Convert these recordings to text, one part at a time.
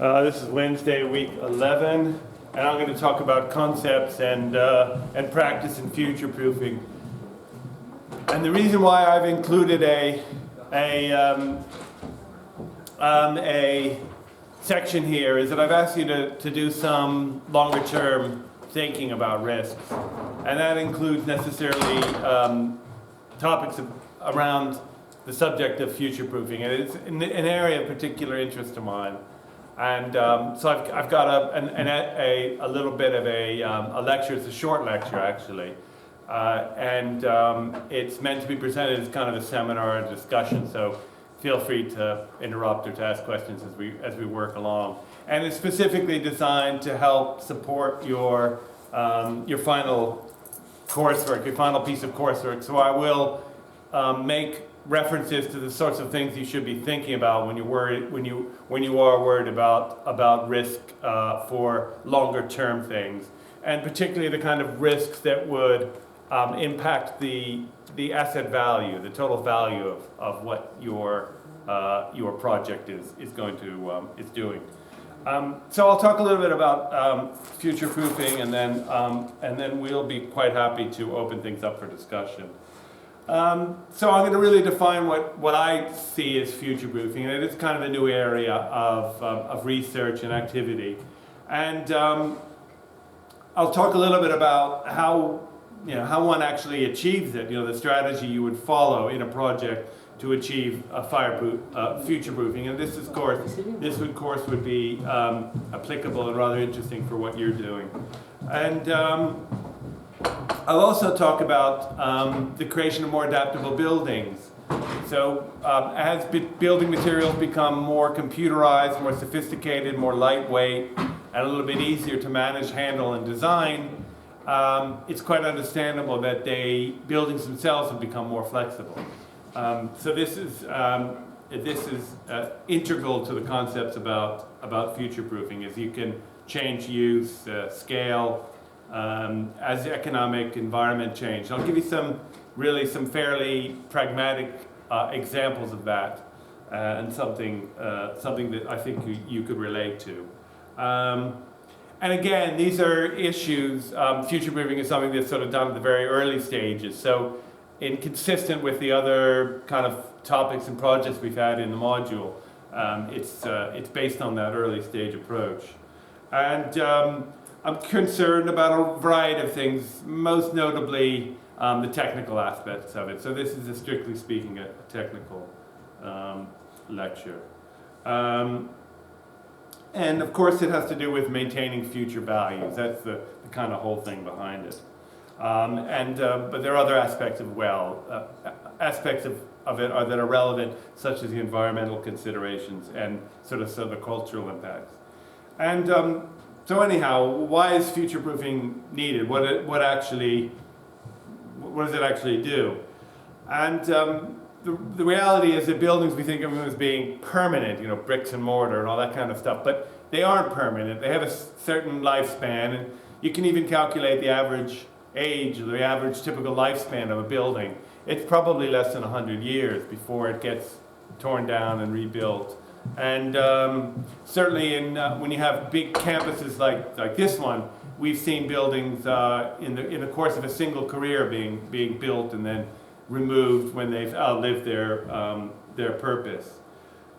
This is Wednesday, week 11, and I'm going to talk about concepts and practice in future proofing. And the reason why I've included a section here is that I've asked you to do some longer term thinking about risks, and that includes necessarily topics around the subject of future proofing, and it's an area of particular interest of mine. And so I've got a little bit of a lecture. It's a short lecture, actually, and it's meant to be presented as kind of a seminar discussion. So feel free to interrupt or to ask questions as we work along. And it's specifically designed to help support your final coursework, your final piece of coursework. So I will make references to the sorts of things you should be thinking about when you are worried about risk for longer term things, and particularly the kind of risks that would impact the asset value, the total value of what your project is doing. So I'll talk a little bit about future proofing, and then we'll be quite happy to open things up for discussion. So I'm going to really define what I see as future proofing, and it is kind of a new area of research and activity. And I'll talk a little bit about how one actually achieves it. The strategy you would follow in a project to achieve a future proofing. And this course would be applicable and rather interesting for what you're doing. And I'll also talk about the creation of more adaptable buildings. So as building materials become more computerized, more sophisticated, more lightweight, and a little bit easier to manage, handle, and design, it's quite understandable that buildings themselves have become more flexible. So this is integral to the concepts about future proofing, as you can change use, scale, as the economic environment change. I'll give you some fairly pragmatic examples of that, and something that I think you could relate to. And again, these are issues. Future proofing is something that's sort of done at the very early stages. So, inconsistent with the other kind of topics and projects we've had in the module, it's based on that early stage approach. And I'm concerned about a variety of things, most notably the technical aspects of it. So this is, strictly speaking, a technical lecture. And of course it has to do with maintaining future values. That's the kind of whole thing behind it. But there are other aspects of it that are relevant, such as the environmental considerations and sort of the cultural impacts. And so anyhow, why is future proofing needed? What does it actually do? And the reality is that buildings, we think of them as being permanent, bricks and mortar and all that kind of stuff, but they aren't permanent. They have a certain lifespan, and you can even calculate the average age, or the average typical lifespan of a building. It's probably less than 100 years before it gets torn down and rebuilt. And certainly when you have big campuses like this one, we've seen buildings in the course of a single career being built and then removed when they've outlived their purpose.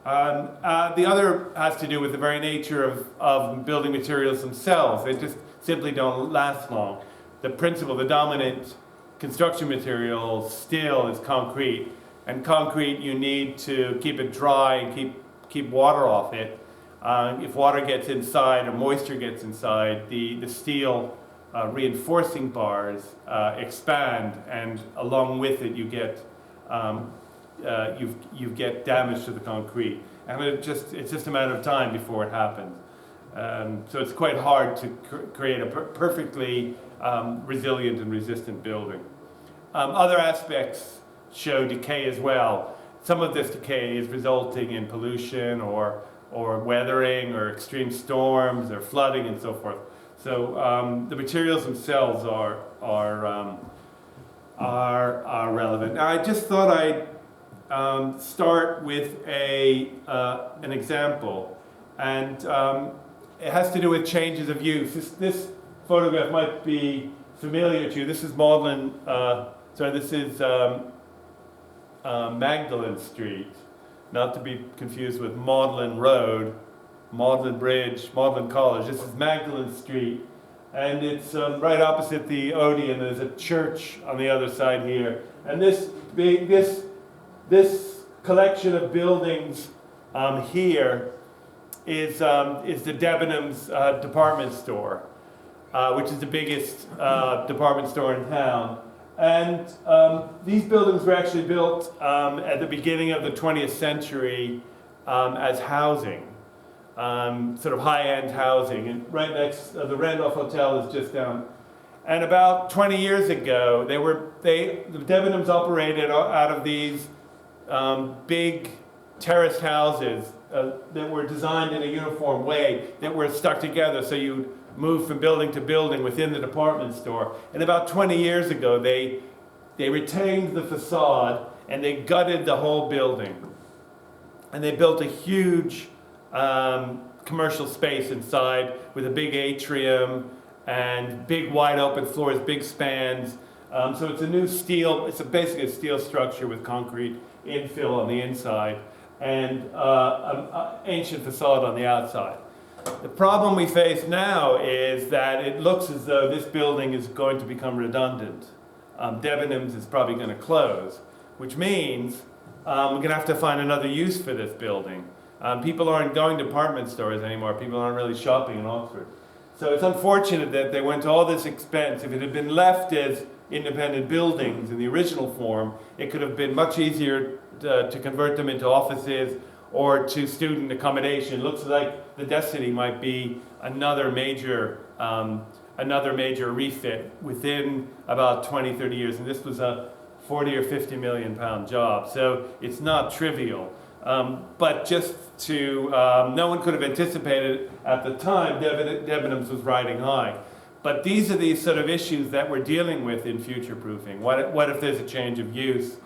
The other has to do with the very nature of building materials themselves. They just simply don't last long. The dominant construction material still is concrete, and concrete, you need to keep it dry and keep water off it. If water gets inside or moisture gets inside, the steel reinforcing bars expand, and along with it you get damage to the concrete, and it's just a matter of time before it happens. So it's quite hard to create a perfectly resilient and resistant building. Other aspects show decay as well. Some of this decay is resulting in pollution or weathering or extreme storms or flooding and so forth. So the materials themselves are relevant. Now, I just thought I'd start with an example. And it has to do with changes of use. This photograph might be familiar to you. This is this is Magdalen Street, not to be confused with Magdalen Road, Magdalen Bridge, Magdalen College. This is Magdalen Street, and it's right opposite the Odeon. There's a church on the other side here, and this collection of buildings here is the Debenhams department store, which is the biggest department store in town. And these buildings were actually built at the beginning of the 20th century as housing, sort of high-end housing. And right next, the Randolph Hotel is just down. And about 20 years ago, the Debenhams operated out of these big terraced houses that were designed in a uniform way, that were stuck together so you'd move from building to building within the department store. And about 20 years ago, they retained the facade and they gutted the whole building. And they built a huge commercial space inside with a big atrium and big wide open floors, big spans. So it's a new steel, it's basically a steel structure with concrete infill on the inside and an ancient facade on the outside. The problem we face now is that it looks as though this building is going to become redundant. Debenhams is probably going to close, which means we're going to have to find another use for this building. People aren't going to department stores anymore. People aren't really shopping in Oxford. So it's unfortunate that they went to all this expense. If it had been left as independent buildings in the original form, it could have been much easier to convert them into offices or to student accommodation. It looks like the destiny might be another major refit within about 20, 30 years. And this was a 40 or 50 million pound job. So it's not trivial. But just to, no one could have anticipated at the time Debenhams was riding high. But these are the sort of issues that we're dealing with in future-proofing. What if there's a change of use?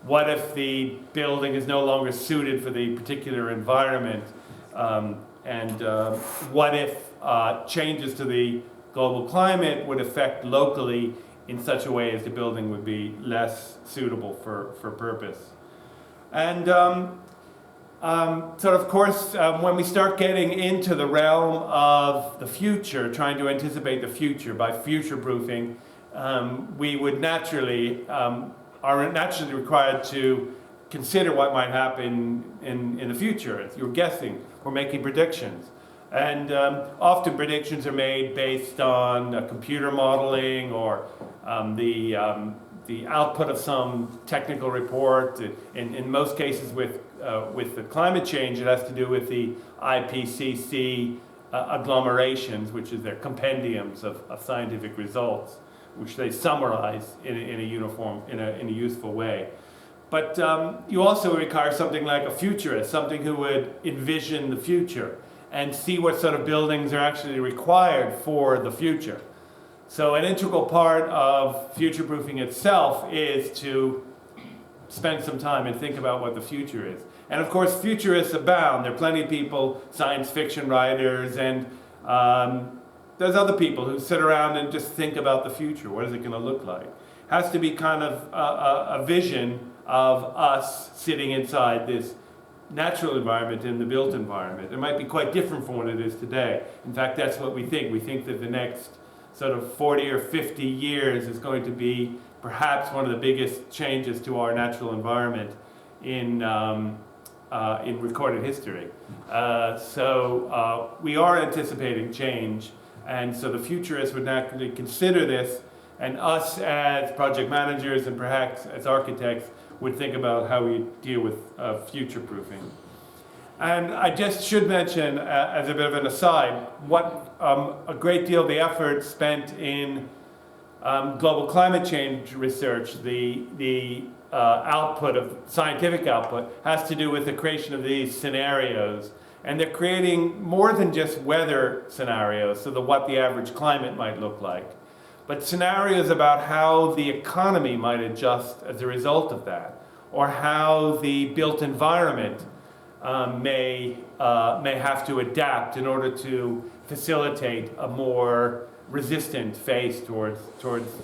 What if the building is no longer suited for the particular environment? What if changes to the global climate would affect locally in such a way as the building would be less suitable for purpose? And of course, when we start getting into the realm of the future, trying to anticipate the future by future-proofing, we would are naturally required to consider what might happen in the future. You're guessing, we're making predictions. And often predictions are made based on computer modeling or the output of some technical report. In most cases with the climate change, it has to do with the IPCC agglomerations, which is their compendiums of scientific results, which they summarize in a useful way. But you also require something like a futurist, something who would envision the future and see what sort of buildings are actually required for the future. So an integral part of future-proofing itself is to spend some time and think about what the future is. And of course, futurists abound. There are plenty of people, science fiction writers, and there's other people who sit around and just think about the future. What is it going to look like? Has to be kind of a vision of us sitting inside this natural environment and the built environment. It might be quite different from what it is today. In fact, that's what we think. We think that the next sort of 40 or 50 years is going to be perhaps one of the biggest changes to our natural environment in recorded history. So we are anticipating change, and so the futurists would naturally consider this, and us as project managers and perhaps as architects would think about how we deal with future-proofing. And I just should mention, as a bit of an aside, what a great deal of the effort spent in global climate change research, the output of scientific output, has to do with the creation of these scenarios. And they're creating more than just weather scenarios, so what the average climate might look like, but scenarios about how the economy might adjust as a result of that, or how the built environment may may have to adapt in order to facilitate a more resistant face towards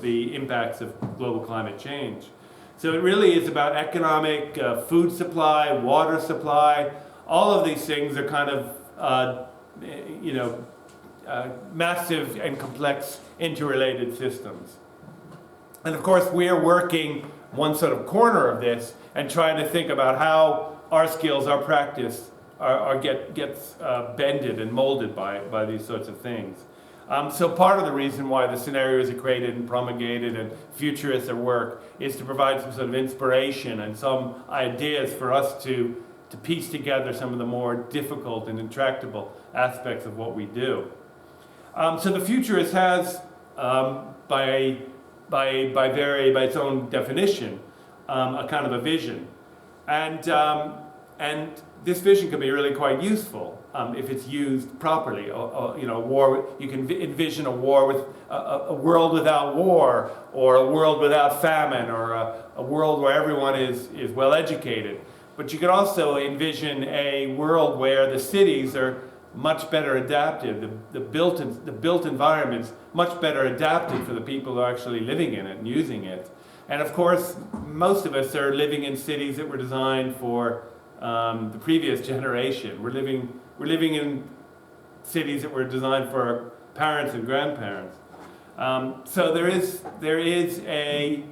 the impacts of global climate change. So it really is about economic, food supply, water supply. All of these things are kind of, massive and complex interrelated systems. And of course, we're working one sort of corner of this and trying to think about how our skills, our practice, gets bended and molded by these sorts of things. So part of the reason why the scenarios are created and promulgated and futurists at work is to provide some sort of inspiration and some ideas for us to piece together some of the more difficult and intractable aspects of what we do. So the futurist has, by its own definition, a kind of a vision, and this vision can be really quite useful if it's used properly. War. You can envision a war with a world without war, or a world without famine, or a world where everyone is well educated. But you could also envision a world where the cities are much better adapted, the built environments much better adapted for the people who are actually living in it and using it. And of course, most of us are living in cities that were designed for the previous generation. We're living in cities that were designed for our parents and grandparents. So there is a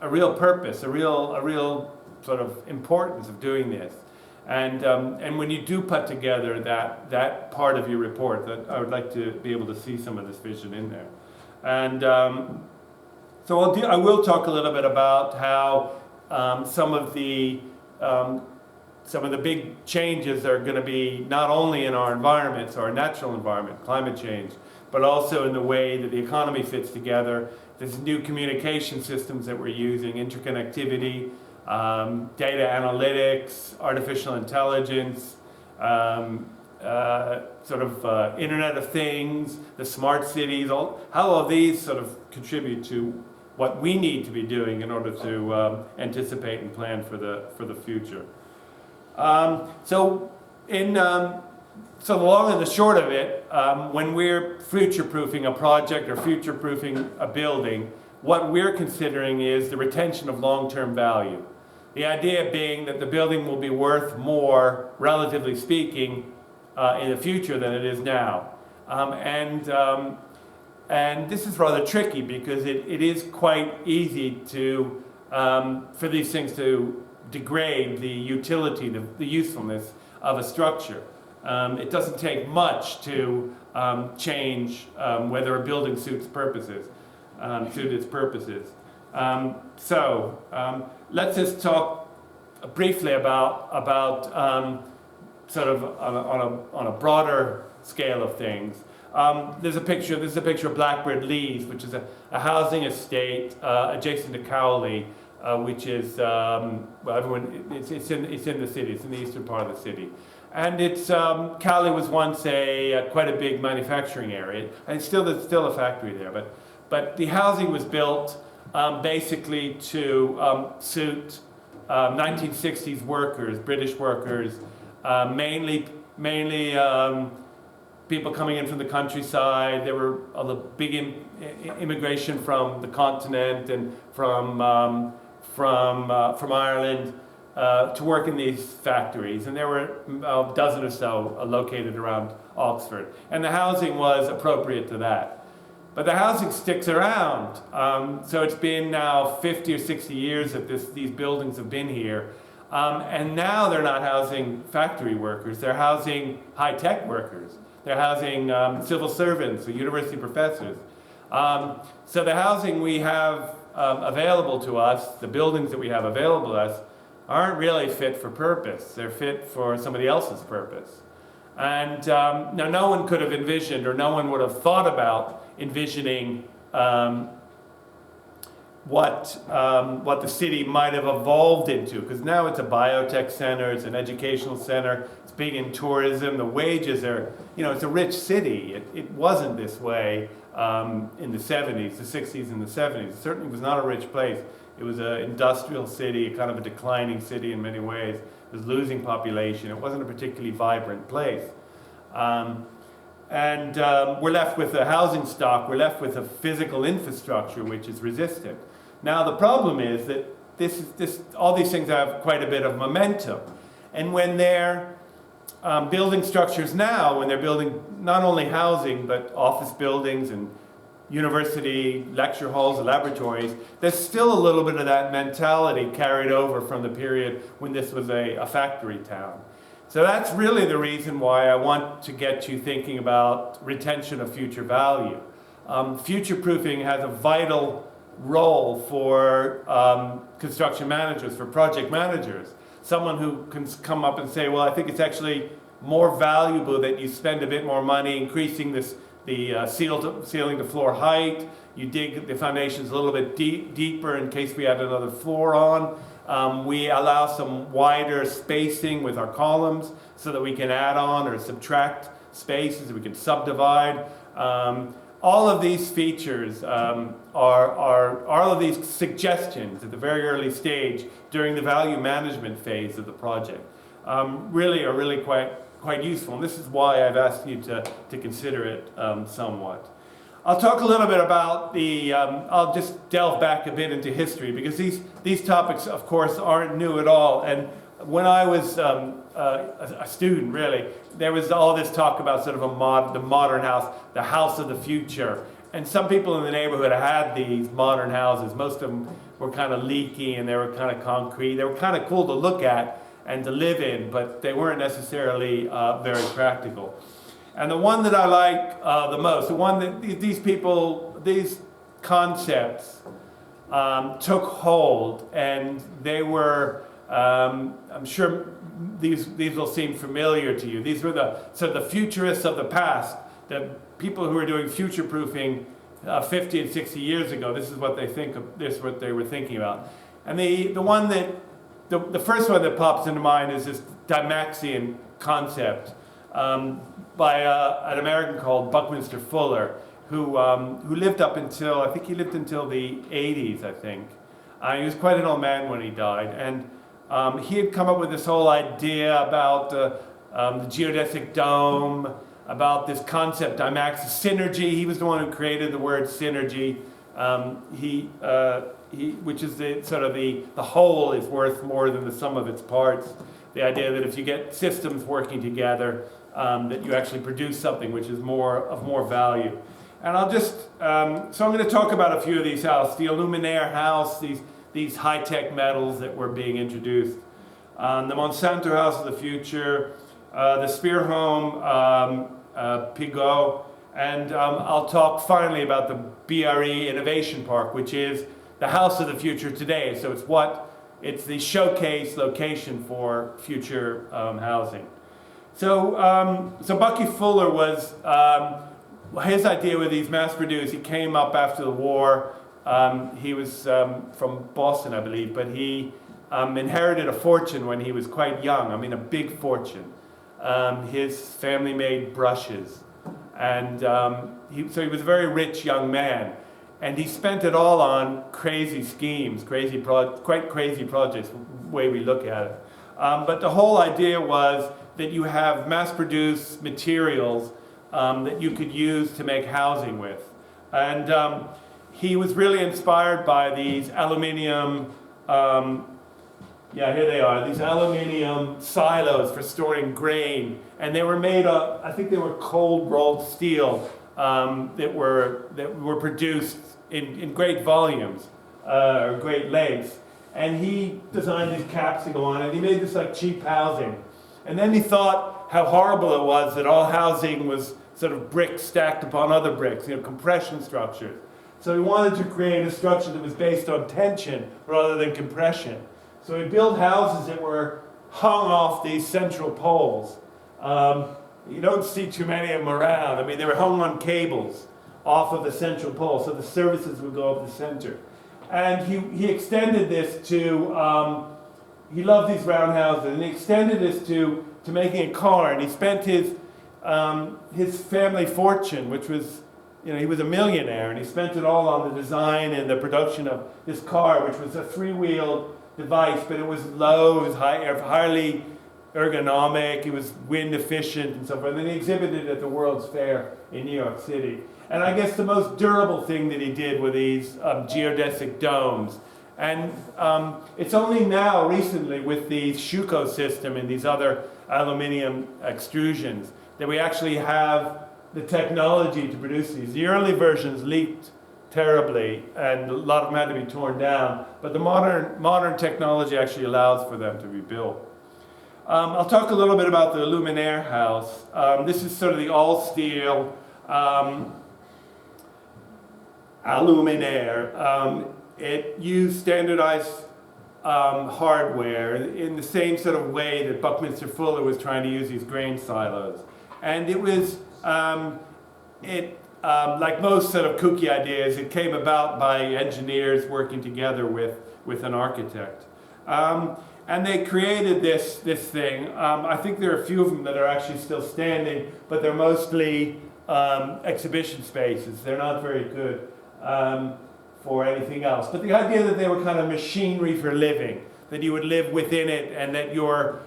real purpose, a real sort of importance of doing this. And when you do put together that part of your report, that I would like to be able to see some of this vision in there. And so I will talk a little bit about how some of the big changes are going to be not only in our environments, our natural environment, climate change, but also in the way that the economy fits together. There's new communication systems that we're using, interconnectivity, data analytics, artificial intelligence, Internet of Things, the smart cities, how all these sort of contribute to what we need to be doing in order to anticipate and plan for the future. So the long and the short of it, when we're future-proofing a project or future-proofing a building, what we're considering is the retention of long-term value. The idea being that the building will be worth more, relatively speaking, in the future than it is now. And this is rather tricky because it is quite easy to for these things to degrade the utility, the usefulness of a structure. It doesn't take much to change whether a building suit its purposes. Let's just talk briefly about sort of on a broader scale of things. This is a picture of Blackbird Leys, which is a housing estate adjacent to Cowley, which is it's in the city. It's in the eastern part of the city, and Cowley was once quite a big manufacturing area, and there's still a factory there. But the housing was built basically to suit 1960s workers, British workers, mainly people coming in from the countryside. There were a big immigration from the continent and from Ireland to work in these factories, and there were a dozen or so located around Oxford, and the housing was appropriate to that. But the housing sticks around, so it's been now 50 or 60 years that these buildings have been here, and now they're not housing factory workers, they're housing high-tech workers. They're housing civil servants or university professors. So the housing we have available to us, the buildings that we have available to us, aren't really fit for purpose. They're fit for somebody else's purpose. And now no one could have envisioned, or no one would have thought about envisioning what the city might have evolved into, because now it's a biotech center, it's an educational center, it's big in tourism, the wages are, it's a rich city. It wasn't this way in the 70s, the 60s and the 70s. It certainly was not a rich place. It was an industrial city, kind of a declining city in many ways. It was losing population. It wasn't a particularly vibrant place. We're left with a housing stock, we're left with a physical infrastructure which is resistant. Now the problem is that all these things have quite a bit of momentum. And when they're building structures now, when they're building not only housing, but office buildings and university lecture halls and laboratories, there's still a little bit of that mentality carried over from the period when this was a factory town. So that's really the reason why I want to get you thinking about retention of future value. Future-proofing has a vital role for construction managers, for project managers. Someone who can come up and say, well, I think it's actually more valuable that you spend a bit more money increasing the ceiling to floor height. You dig the foundations a little bit deeper in case we add another floor on. We allow some wider spacing with our columns so that we can add on or subtract spaces, we can subdivide. All of these features are all of these suggestions at the very early stage during the value management phase of the project really are quite useful. And this is why I've asked you to consider it somewhat. I'll talk a little bit about I'll just delve back a bit into history because these topics, of course, aren't new at all. And when I was a student, really, there was all this talk about sort of the modern house, the house of the future. And some people in the neighborhood had these modern houses. Most of them were kind of leaky and they were kind of concrete. They were kind of cool to look at and to live in, but they weren't necessarily very practical. And the one that I like the most, the one that these concepts took hold, and they were, I'm sure these will seem familiar to you. These were the futurists of the past, the people who were doing future proofing 50 and 60 years ago. This is what they think of, this is what they were thinking about. And the first one that pops into mind is this Dymaxion concept by an American called Buckminster Fuller, who lived up until, I think he lived until the 80s, I think. He was quite an old man when he died, and he had come up with this whole idea about the geodesic dome, about this concept, synergy. He was the one who created the word synergy. Which is the whole is worth more than the sum of its parts. The idea that if you get systems working together, that you actually produce something which is of more value. And I'll just, so I'm going to talk about a few of these houses. The Illuminaire house, these high-tech metals that were being introduced. The Monsanto house of the future, the Spear Home, Pigot, and I'll talk finally about the BRE Innovation Park, which is the house of the future today. So it's the showcase location for future housing. So Bucky Fuller was, his idea with these mass-produced, he came up after the war. He was from Boston, I believe, but he inherited a fortune when he was quite young. I mean, a big fortune. His family made brushes. And so he was a very rich young man. And he spent it all on crazy schemes, quite crazy projects, the way we look at it. But the whole idea was that you have mass-produced materials that you could use to make housing with. And he was really inspired by these aluminium, here they are, these aluminium silos for storing grain. And they were made of, I think they were cold rolled steel that were produced in great volumes, or great lengths. And he designed these caps to go on, and he made this like cheap housing. And then he thought how horrible it was that all housing was sort of bricks stacked upon other bricks, compression structures. So he wanted to create a structure that was based on tension rather than compression. So he built houses that were hung off these central poles. You don't see too many of them around. I mean, they were hung on cables off of the central pole, so the services would go up the center. And he extended this to, he loved these round houses, and he extended this to making a car, and he spent his family fortune, which was, he was a millionaire, and he spent it all on the design and the production of this car, which was a three-wheeled device, but it was low, it was highly ergonomic, it was wind efficient and so forth. And then he exhibited it at the World's Fair in New York City. And I guess the most durable thing that he did were these geodesic domes. And it's only now, recently, with the Schuko system and these other aluminium extrusions, that we actually have the technology to produce these. The early versions leaked terribly, and a lot of them had to be torn down. But the modern technology actually allows for them to be built. I'll talk a little bit about the Luminaire house. This is sort of the all-steel Luminaire. It used standardized hardware in the same sort of way that Buckminster Fuller was trying to use these grain silos. And it was, like most sort of kooky ideas, it came about by engineers working together with an architect. And they created this thing. I think there are a few of them that are actually still standing, but they're mostly exhibition spaces. They're not very good for anything else. But the idea that they were kind of machinery for living, that you would live within it and that your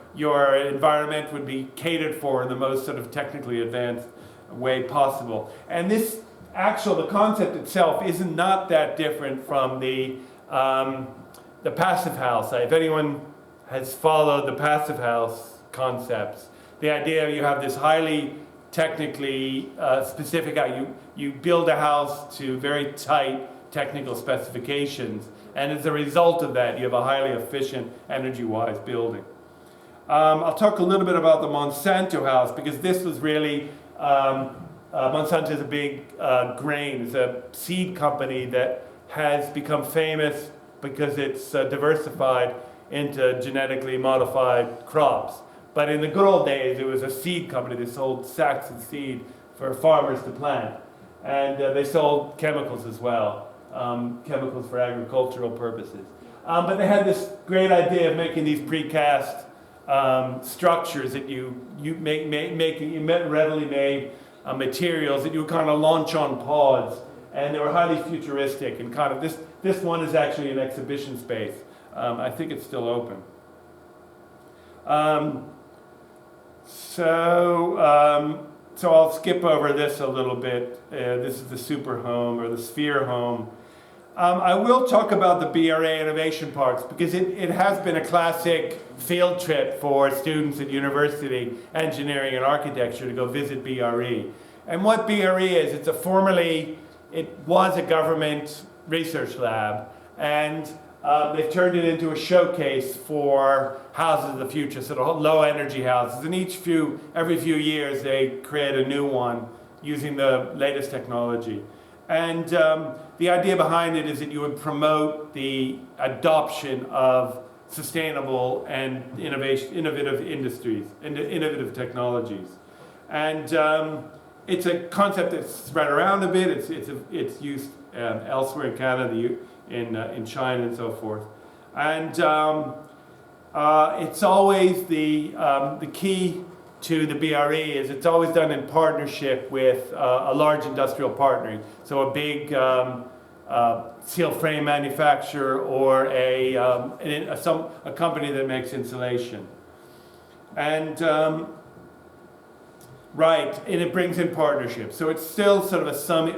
environment would be catered for in the most sort of technically advanced way possible. And this the concept itself is not that different from the passive house. If anyone has followed the passive house concepts, the idea you have this highly technically specific, you build a house to very tight technical specifications, and as a result of that you have a highly efficient energy-wise building. I'll talk a little bit about the Monsanto house, because this was really, Monsanto is a big grain, it's a seed company that has become famous because it's diversified into genetically modified crops. But in the good old days, it was a seed company that sold sacks of seed for farmers to plant. And they sold chemicals as well, chemicals for agricultural purposes. But they had this great idea of making these precast structures that you readily made materials that you would kind of launch on pods. And they were highly futuristic, and kind of this one is actually an exhibition space. I think it's still open. So I'll skip over this a little bit. This is the super home, or the sphere home. I will talk about the BRA Innovation Parks, because it has been a classic field trip for students at university, engineering and architecture, to go visit BRE. And what BRE is, it was a government research lab, and they've turned it into a showcase for houses of the future, sort of low energy houses. And every few years they create a new one using the latest technology. And the idea behind it is that you would promote the adoption of sustainable and innovative industries, innovative technologies. And it's a concept that's spread around a bit. It's used elsewhere in Canada, in China and so forth. And it's always the key to the BRE is it's always done in partnership with a large industrial partner. So a big steel frame manufacturer, or a company that makes insulation. And and it brings in partnerships. So it's still sort of a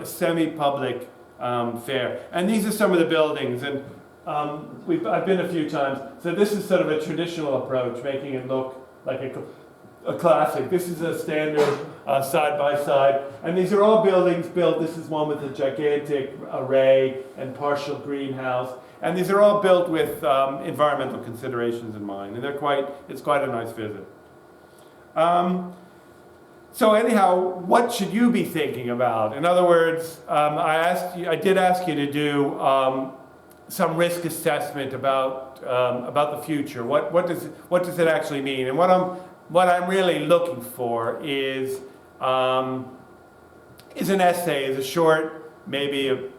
semi-public fair. And these are some of the buildings, and I've been a few times. So this is sort of a traditional approach, making it look like a classic. This is a standard side-by-side. And these are all buildings built. This is one with a gigantic array and partial greenhouse. And these are all built with environmental considerations in mind. And it's quite a nice visit. So anyhow, what should you be thinking about? In other words, I did ask you to do some risk assessment about the future. What does it actually mean? And what I'm really looking for is an essay, is a short, maybe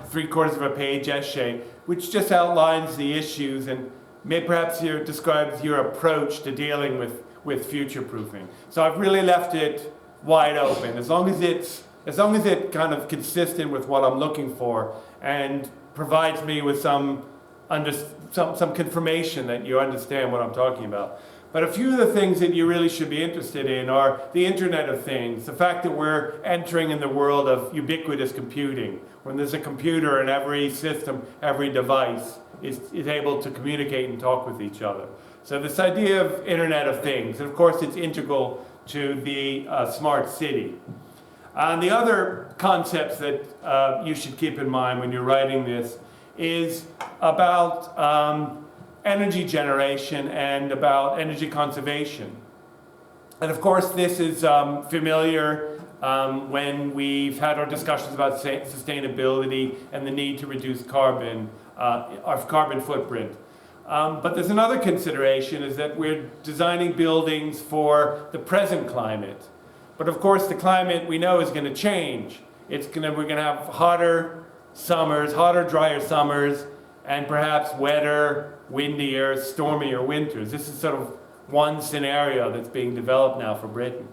3/4 of a page essay, which just outlines the issues and perhaps describes your approach to dealing with future-proofing. So I've really left it wide open, as long as it's kind of consistent with what I'm looking for and provides me with some some confirmation that you understand what I'm talking about. But a few of the things that you really should be interested in are the Internet of Things, the fact that we're entering in the world of ubiquitous computing, when there's a computer in every system, every device is able to communicate and talk with each other. So this idea of Internet of Things, and of course it's integral to the smart city. The other concepts that you should keep in mind when you're writing this is about energy generation and about energy conservation. And of course this is familiar when we've had our discussions about sustainability and the need to reduce our carbon footprint. But there's another consideration, is that we're designing buildings for the present climate. But of course the climate we know is going to change. We're going to have hotter summers, hotter, drier summers, and perhaps wetter, windier, stormier winters. This is sort of one scenario that's being developed now for Britain.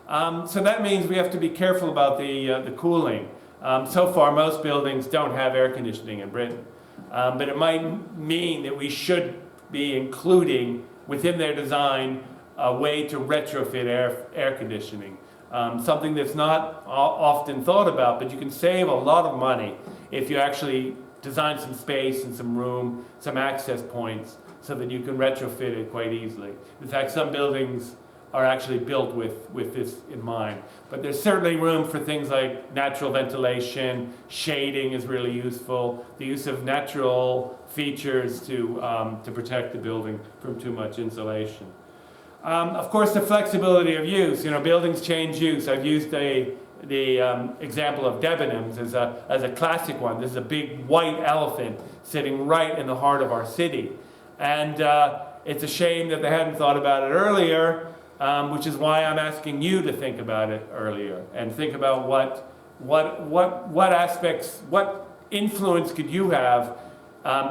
So that means we have to be careful about the cooling. So far, most buildings don't have air conditioning in Britain. But it might mean that we should be including within their design a way to retrofit air conditioning. Something that's not often thought about, but you can save a lot of money if you actually design some space and some room, some access points, so that you can retrofit it quite easily. In fact, some buildings are actually built with this in mind. But there's certainly room for things like natural ventilation, shading is really useful, the use of natural features to protect the building from too much insulation. Of course, the flexibility of use. Buildings change use. I've used the example of Debenhams as a classic one. This is a big white elephant sitting right in the heart of our city. And it's a shame that they hadn't thought about it earlier, which is why I'm asking you to think about it earlier and think about what aspects, what influence could you have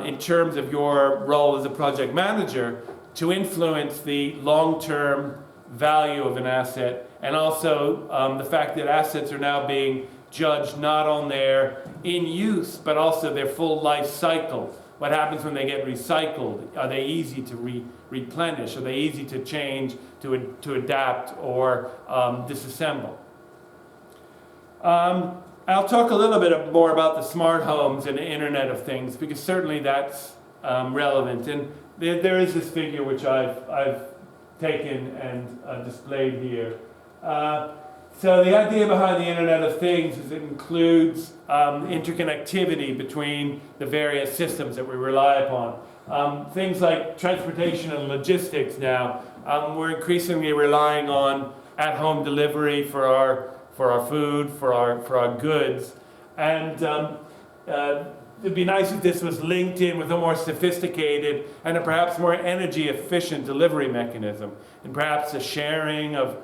in terms of your role as a project manager to influence the long-term value of an asset, and also the fact that assets are now being judged not on their in-use, but also their full life cycle. What happens when they get recycled? Are they easy to replenish? Are they easy to change, to adapt, or disassemble? I'll talk a little bit more about the smart homes and the Internet of Things, because certainly that's relevant. And there is this figure which I've taken and displayed here. So the idea behind the Internet of Things is it includes interconnectivity between the various systems that we rely upon. Things like transportation and logistics now, we're increasingly relying on at-home delivery for our food, for our goods. And it'd be nice if this was linked in with a more sophisticated and a perhaps more energy efficient delivery mechanism, and perhaps a sharing of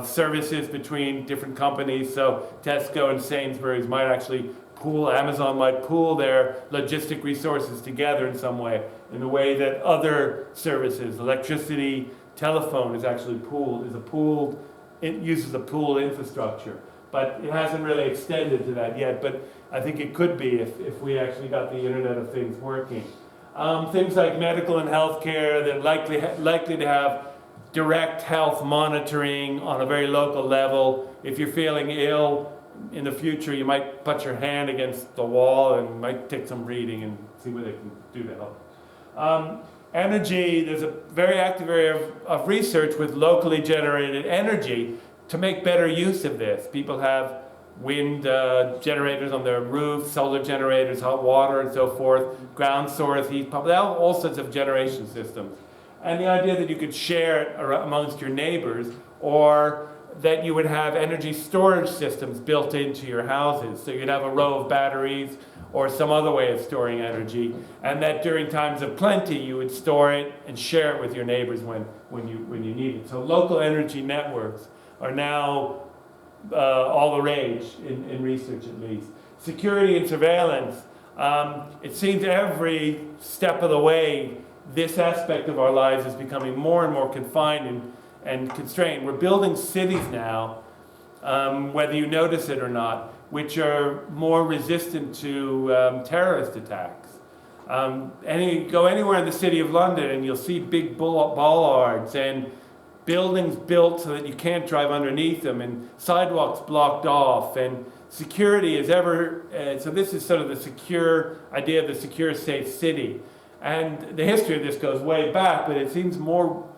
services between different companies. So Tesco and Sainsbury's might actually Amazon might pool their logistic resources together in some way, in the way that other services, electricity, telephone is actually pooled, it uses a pooled infrastructure. But it hasn't really extended to that yet, but I think it could be if we actually got the Internet of Things working. Things like medical and healthcare that likely to have direct health monitoring on a very local level. If you're feeling ill in the future, you might put your hand against the wall and might take some reading and see what they can do to help. Energy, there's a very active area of research with locally generated energy to make better use of this. People have wind generators on their roofs, solar generators, hot water and so forth, ground source heat pump, all sorts of generation systems. And the idea that you could share it amongst your neighbors, or that you would have energy storage systems built into your houses. So you'd have a row of batteries or some other way of storing energy, and that during times of plenty you would store it and share it with your neighbors when you need it. So local energy networks are now all the rage in research, at least. Security and surveillance. It seems every step of the way this aspect of our lives is becoming more and more confined and constrained. We're building cities now, whether you notice it or not, which are more resistant to terrorist attacks. Go anywhere in the city of London and you'll see big bollards and buildings built so that you can't drive underneath them, and sidewalks blocked off, and security is ever, so this is sort of the secure idea of the secure, safe city. And the history of this goes way back, but it seems more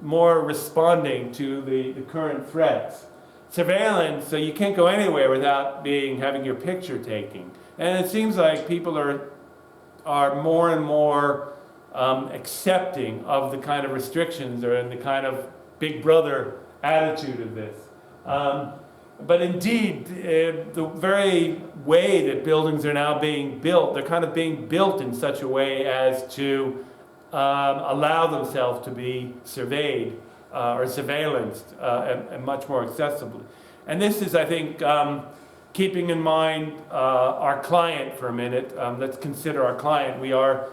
responding to the current threats. Surveillance, so you can't go anywhere without having your picture taken. And it seems like people are more and more accepting of the kind of restrictions and the kind of Big Brother attitude of this. But indeed, the very way that buildings are now being built, they're kind of being built in such a way as to allow themselves to be surveyed or surveillanced and much more accessibly. And this is, I think, keeping in mind our client for a minute. Let's consider our client. We are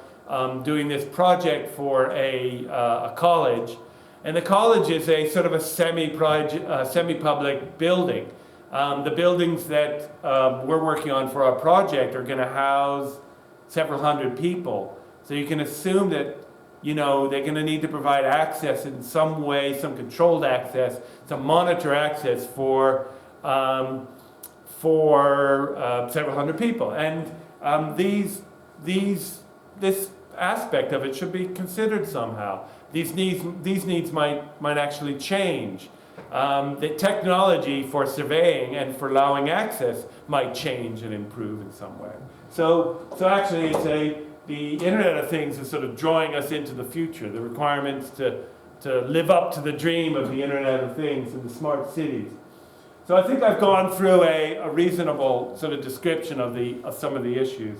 doing this project for a college. And the college is a sort of a semi-public building. The buildings that we're working on for our project are going to house several hundred people. So you can assume that, they're going to need to provide access in some way, some controlled access, some monitor access for several hundred people. And this aspect of it should be considered somehow. These needs might actually change. The technology for surveying and for allowing access might change and improve in some way. So actually, the Internet of Things is sort of drawing us into the future. The requirements to live up to the dream of the Internet of Things and the smart cities. So I think I've gone through a reasonable sort of description of some of the issues.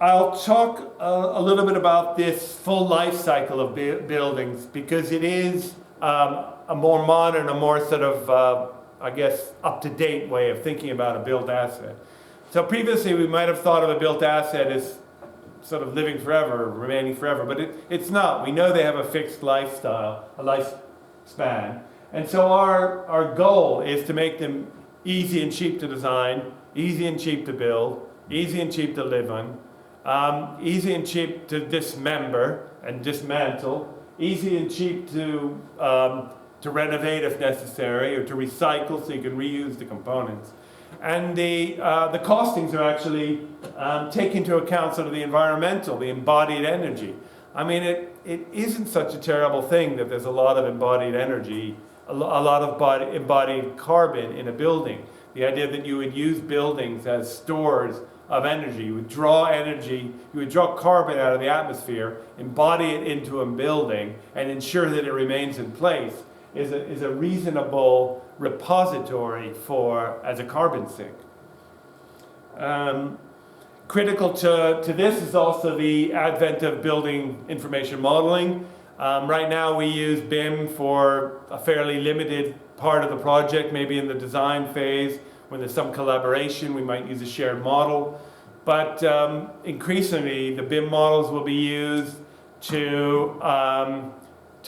I'll talk a little bit about this full life cycle of buildings, because it is a more modern, a more sort of, up-to-date way of thinking about a built asset. So previously we might have thought of a built asset as sort of living forever, remaining forever, but it's not. We know they have a fixed lifespan. And so our goal is to make them easy and cheap to design, easy and cheap to build, easy and cheap to live on, easy and cheap to dismember and dismantle, easy and cheap to renovate if necessary, or to recycle so you can reuse the components. And the costings are actually take into account sort of the environmental, the embodied energy. I mean, it isn't such a terrible thing that there's a lot of embodied energy, a lot of embodied carbon in a building. The idea that you would use buildings as stores of energy, you would draw energy, you would draw carbon out of the atmosphere, embody it into a building, and ensure that it remains in place is a reasonable repository as a carbon sink. Critical to this is also the advent of building information modeling. Right now we use BIM for a fairly limited part of the project, maybe in the design phase. When there's some collaboration, we might use a shared model. But increasingly, the BIM models will be used to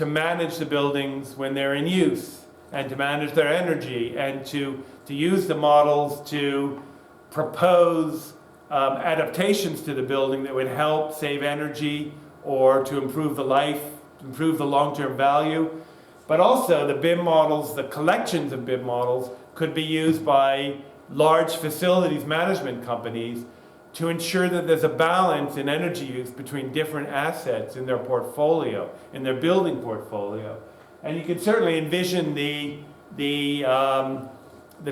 manage the buildings when they're in use, and to manage their energy, and to use the models to propose adaptations to the building that would help save energy or to improve the long-term value. But also the BIM models, the collections of BIM models, could be used by large facilities management companies to ensure that there's a balance in energy use between different assets in their portfolio, in their building portfolio. And you can certainly envision the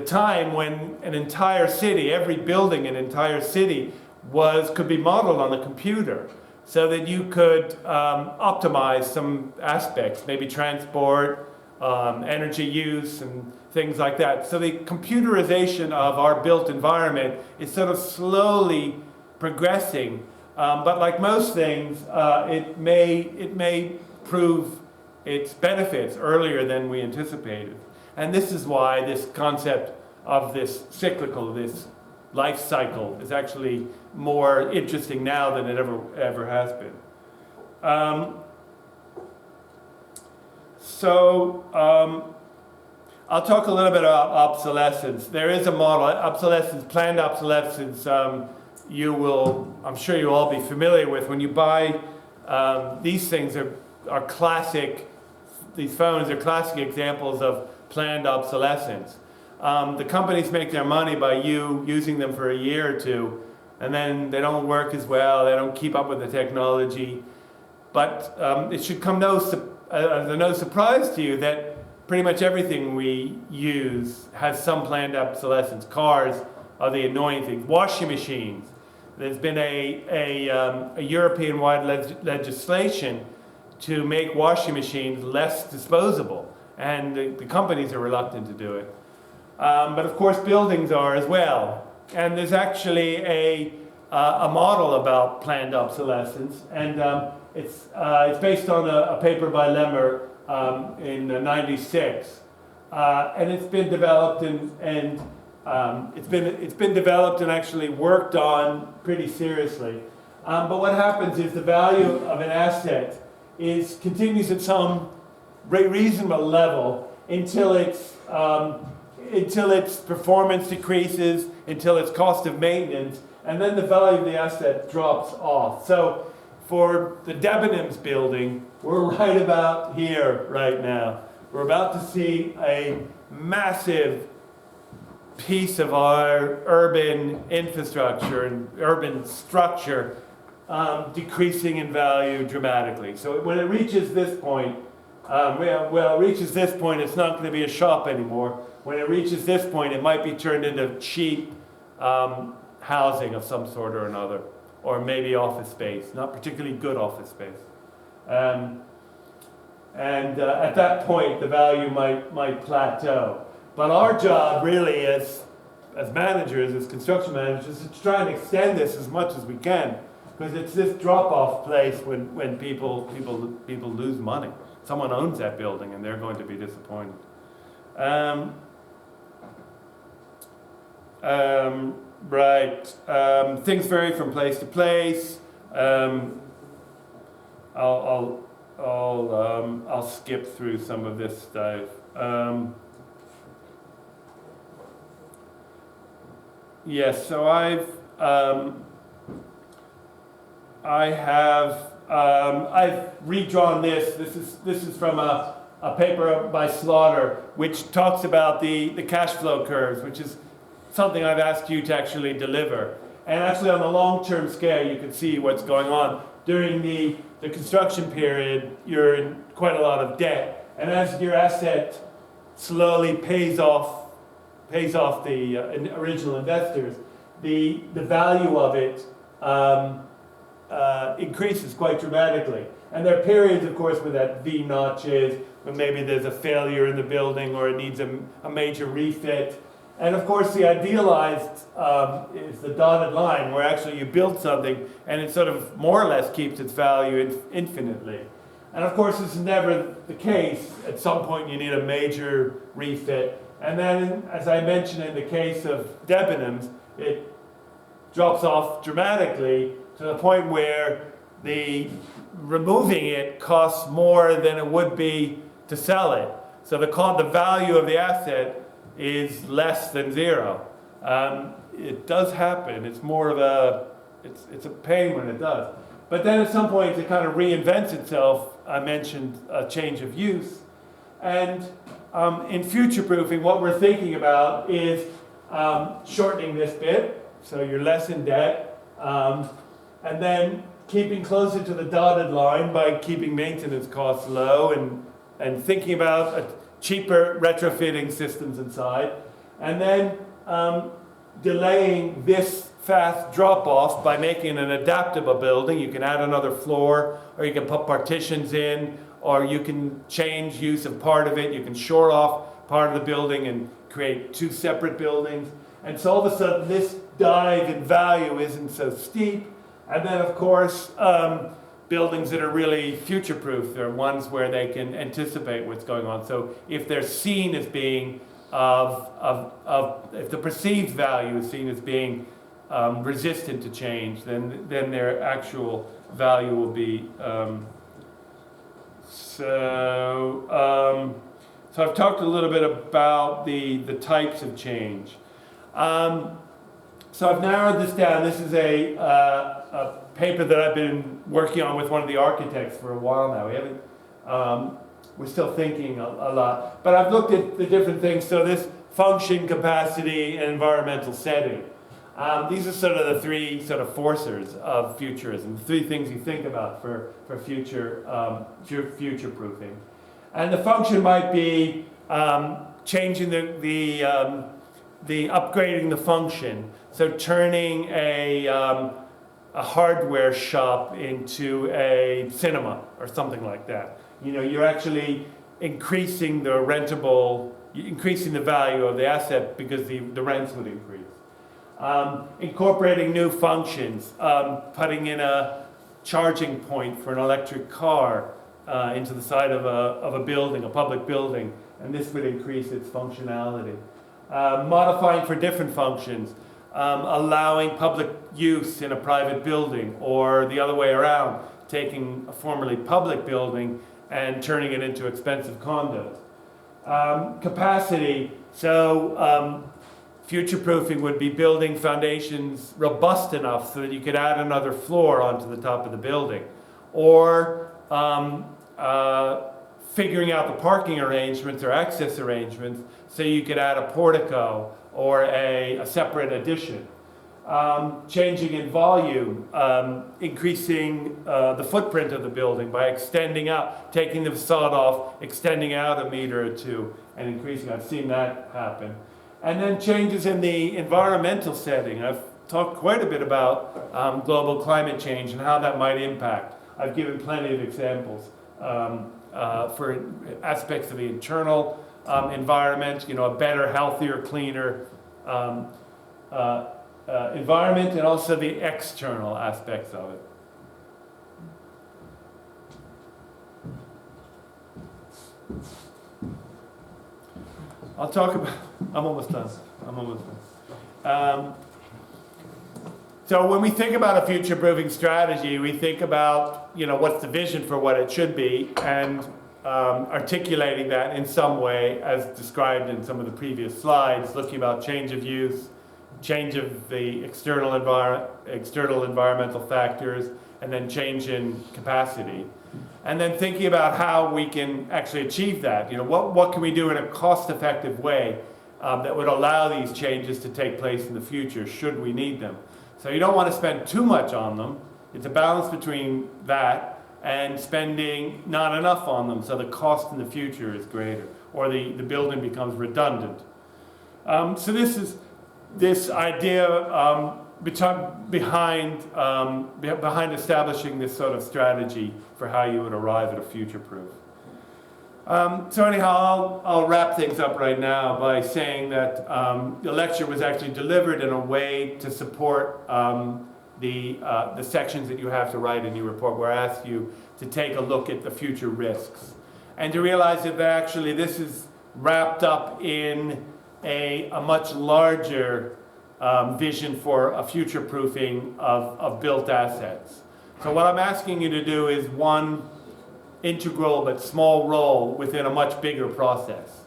time when an entire city, every building in an entire city could be modeled on the computer, so that you could optimize some aspects, maybe transport, energy use, and things like that. So the computerization of our built environment is sort of slowly progressing, but like most things, it may prove its benefits earlier than we anticipated. And this is why this concept of this cyclical, this life cycle, is actually more interesting now than it ever has been. I'll talk a little bit about obsolescence. There is a model, obsolescence, planned obsolescence. I'm sure you'll all be familiar with. When you buy these things, are classic. These phones are classic examples of planned obsolescence. The companies make their money by you using them for a year or two, and then they don't work as well. They don't keep up with the technology. But it should come as no surprise to you that pretty much everything we use has some planned obsolescence. Cars are the annoying thing. Washing machines. There's been a European-wide legislation to make washing machines less disposable, and the companies are reluctant to do it. But of course, buildings are as well. And there's actually a model about planned obsolescence, and it's based on a paper by Lemmer in '96, and it's been developed and it's been developed and actually worked on pretty seriously. But what happens is the value of an asset continues at some reasonable level until its performance decreases, until its cost of maintenance, and then the value of the asset drops off. So for the Debenhams building, we're right about here right now. We're about to see a massive piece of our urban infrastructure and urban structure decreasing in value dramatically. So when it reaches this point, it's not going to be a shop anymore. When it reaches this point, it might be turned into cheap housing of some sort or another, or maybe office space, not particularly good office space. At that point, the value might plateau. But our job really as managers, as construction managers, is to try and extend this as much as we can, because it's this drop-off place when people lose money. Someone owns that building and they're going to be disappointed. Things vary from place to place. I'll skip through some of this stuff. Yes, so I've redrawn this. This is from a paper by Slaughter, which talks about the cash flow curves, which is something I've asked you to actually deliver. And actually on the long-term scale, you can see what's going on. During the construction period, you're in quite a lot of debt. And as your asset slowly pays off the original investors, the value of it increases quite dramatically. And there are periods, of course, where that V notches, when maybe there's a failure in the building or it needs a major refit. And of course, the idealized is the dotted line, where actually you build something and it sort of more or less keeps its value infinitely. And of course, this is never the case. At some point, you need a major refit. And then, as I mentioned in the case of Debenhams, it drops off dramatically to the point where removing it costs more than it would be to sell it. So the value of the asset is less than zero. It does happen. It's more of it's a pain when it does. But then at some point it kind of reinvents itself. I mentioned a change of use. And in future-proofing, what we're thinking about is shortening this bit, so you're less in debt, and then keeping closer to the dotted line by keeping maintenance costs low and thinking about cheaper retrofitting systems inside, and then delaying this fast drop-off by making an adaptable building. You can add another floor, or you can put partitions in, or you can change use of part of it. You can shore off part of the building and create two separate buildings. And so all of a sudden this dive in value isn't so steep. And then of course, buildings that are really future-proof, they're ones where they can anticipate what's going on. So if they're seen as being if the perceived value is seen as being resistant to change, then their actual value will be. So So I've talked a little bit about the types of change. So I've narrowed this down. This is a paper that I've been working on with one of the architects for a while now. We haven't, we're still thinking a lot. But I've looked at the different things. So this function, capacity, and environmental setting. These are sort of the three sort of forcers of futurism, the three things you think about for future proofing. And the function might be changing the upgrading the function. So turning a hardware shop into a cinema or something like that. You know, you're actually increasing the increasing the value of the asset because the rents would increase. Incorporating new functions, putting in a charging point for an electric car into the side of a building, a public building, and this would increase its functionality. Modifying for different functions, allowing public use in a private building, or the other way around, taking a formerly public building and turning it into expensive condos. Capacity, so future-proofing would be building foundations robust enough so that you could add another floor onto the top of the building, or figuring out the parking arrangements or access arrangements so you could add a portico or a separate addition. Changing in volume, increasing the footprint of the building by extending out, taking the facade off, extending out a meter or two, and increasing. I've seen that happen. And then changes in the environmental setting. I've talked quite a bit about global climate change and how that might impact. I've given plenty of examples for aspects of the internal environment, you know, a better, healthier, cleaner environment, and also the external aspects of it. I'll talk about, I'm almost done. So when we think about a future-proofing strategy, we think about, you know, what's the vision for what it should be, and articulating that in some way, as described in some of the previous slides, looking about change of use, change of the external environmental factors, and then change in capacity. And then thinking about how we can actually achieve that. You know, what can we do in a cost-effective way that would allow these changes to take place in the future, should we need them. So you don't want to spend too much on them. It's a balance between that and spending not enough on them, so the cost in the future is greater, or the building becomes redundant. So this is this idea behind establishing this sort of strategy for how you would arrive at a future proof. So anyhow, I'll wrap things up right now by saying that the lecture was actually delivered in a way to support the sections that you have to write in your report, where I ask you to take a look at the future risks and to realize that actually this is wrapped up in a much larger vision for a future proofing of built assets. So what I'm asking you to do is one integral but small role within a much bigger process.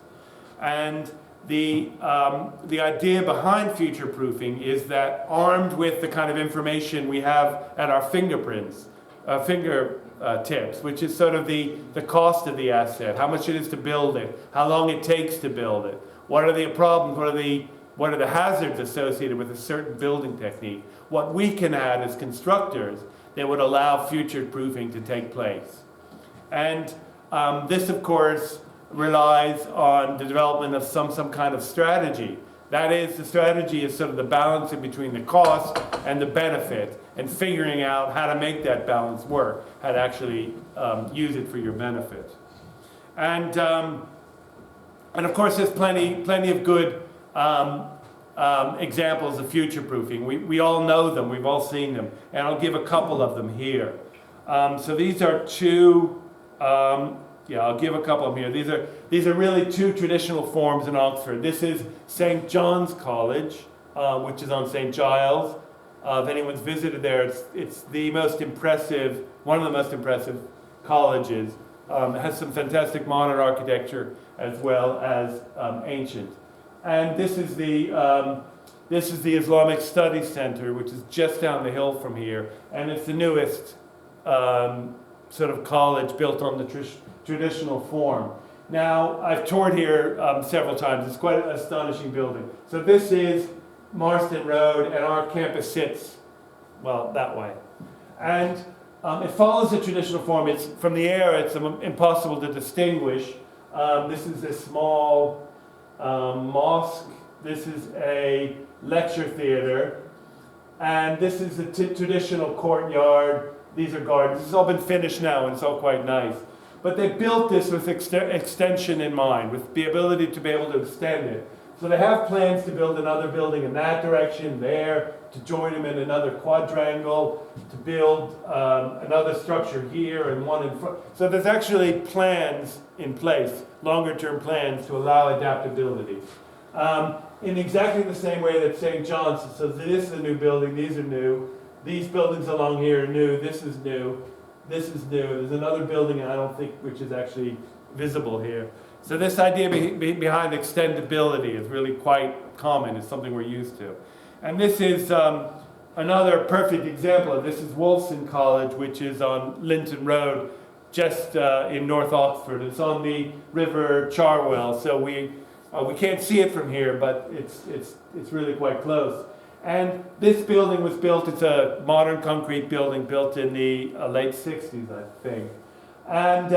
And the idea behind future proofing is that, armed with the kind of information we have at our fingertips, which is sort of the cost of the asset, how much it is to build it, how long it takes to build it, what are the problems, what are the hazards associated with a certain building technique, what we can add as constructors that would allow future proofing to take place. And this, of course, relies on the development of some kind of strategy. That is, the strategy is sort of the balance in between the cost and the benefit, and figuring out how to make that balance work, how to actually use it for your benefit. And of course, there's plenty of good examples of future proofing. We all know them, we've all seen them, and I'll give a couple of them here. So these are two. I'll give a couple of them here. These are really two traditional forms in Oxford. This is St. John's College, which is on St. Giles. If anyone's visited there, it's the most impressive, one of the most impressive colleges It has some fantastic modern architecture as well as ancient. And this is the Islamic Studies Center, which is just down the hill from here, and it's the newest sort of college built on the traditional form. Now, I've toured here several times. It's quite an astonishing building. So this is Marston Road, and our campus sits, well, that way. And it follows the traditional form. It's from the air, it's impossible to distinguish. This is a small mosque. This is a lecture theater. And this is the traditional courtyard. These are gardens. This has all been finished now, and it's all quite nice. But they built this with extension in mind, with the ability to be able to extend it. So they have plans to build another building in that direction, there, to join them in another quadrangle, to build another structure here and one in front. So there's actually plans in place, longer term plans to allow adaptability. In exactly the same way that St. John's, so this is a new building, these are new. These buildings along here are new, this is new. This is new. There's another building, I don't think, which is actually visible here. So this idea behind extendability is really quite common. It's something we're used to. And this is another perfect example of this is Wolfson College, which is on Linton Road, just in North Oxford. It's on the River Charwell, so we can't see it from here, but it's really quite close. And this building was built, it's a modern concrete building built in the late 60s, I think. And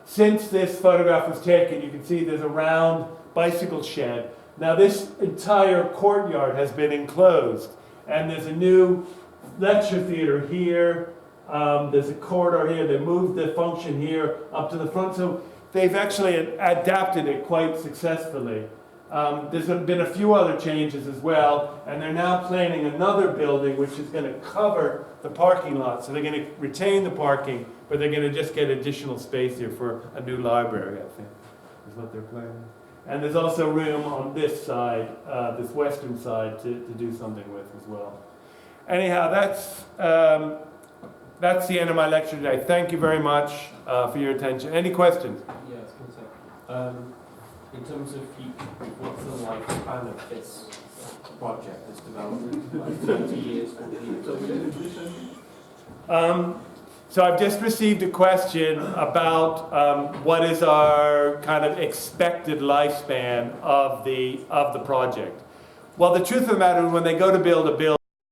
since this photograph was taken, you can see there's a round bicycle shed. Now this entire courtyard has been enclosed. And there's a new lecture theater here. There's a corridor here. They moved the function here up to the front. So they've actually adapted it quite successfully. There's been a few other changes as well, and they're now planning another building which is going to cover the parking lot. So they're going to retain the parking, but they're going to just get additional space here for a new library, I think, is what they're planning. And there's also room on this side, this western side, to do something with as well. Anyhow, that's the end of my lecture today. Thank you very much for your attention. Any questions? Yes, in terms of what's the lifespan of this project, this development, like 30 years, 40 years? So I've just received a question about what is our kind of expected lifespan of the project. Well, the truth of the matter is when they go to build a building,